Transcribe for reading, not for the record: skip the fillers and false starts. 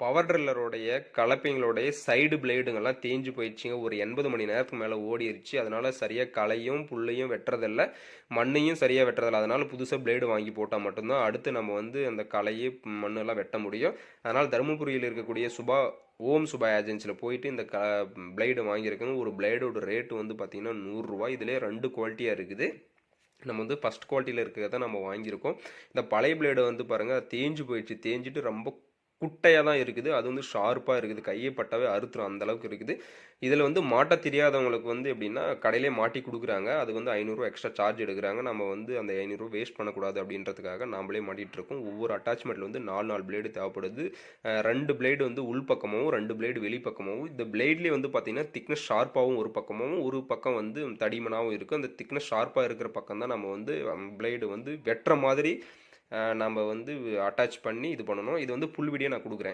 Power ட்ரில்லருடைய கலப்பைங்களுடைய side பிளேடுங்கள்லாம் தேஞ்சு போயிடுச்சுங்க. ஒரு 80 மணி நேரத்துக்கு மேலே ஓடிருச்சு. அதனால சரியாக களையும் புல்லையும் வெட்டுறதில்ல, மண்ணையும் சரியாக வெட்டுறதில்ல. அதனால புதுசாக பிளேடு வாங்கி போட்டால் மட்டும்தான் அடுத்து நம்ம வந்து அந்த களையை மண்ணெல்லாம் வெட்ட முடியும். அதனால் தருமபுரியில் இருக்கக்கூடிய ஓம் சுபா ஏஜென்சியில் போயிட்டு இந்த பிளேடு வாங்கியிருக்கோங்க. ஒரு பிளேடோட ரேட்டு வந்து பார்த்திங்கன்னா 100 ரூபா. இதிலே 2 குவாலிட்டியாக இருக்குது. நம்ம வந்து ஃபஸ்ட் குவாலிட்டியில் இருக்கிறத நம்ம வாங்கியிருக்கோம். இந்த பழைய பிளேடு வந்து பாருங்கள் தேஞ்சு போயிடுச்சு. தேஞ்சிட்டு ரொம்ப குட்டையாக தான் இருக்குது. அது வந்து ஷார்ப்பாக இருக்குது. கையை பட்டாவே அறுத்துரும் அந்தளவுக்கு இருக்குது. இதில் வந்து மாட்ட தெரியாதவங்களுக்கு வந்து எப்படின்னா கடையிலே மாட்டி கொடுக்குறாங்க. அது வந்து 500 எக்ஸ்ட்ரா சார்ஜ் எடுக்கிறாங்க. நம்ம வந்து அந்த 500 வேஸ்ட் பண்ணக்கூடாது அப்படின்றதுக்காக நாம்ளே மாட்டிகிட்ருக்கோம். ஒவ்வொரு அட்டாச்மெண்ட்டில் வந்து 4 பிளேடு தேவைப்படுது. 2 பிளேடு வந்து உள்பக்கமாகவும் 2 பிளேடு வெளிப்பக்கமாகவும். இந்த பிளேட்லேயே வந்து பார்த்திங்கன்னா திக்னஸ் ஷார்ப்பாகவும் ஒரு பக்கமாகவும் ஒரு பக்கம் வந்து தடிமனாகவும் இருக்குது. அந்த திக்னஸ் ஷார்ப்பாக இருக்கிற பக்கம் தான் நம்ம வந்து பிளேடு வந்து வெட்டுற மாதிரி நம்ம வந்து அட்டாச் பண்ணி இது பண்ணணும். இது வந்து ஃபுல் வீடியோ நான் கொடுக்குறேன்.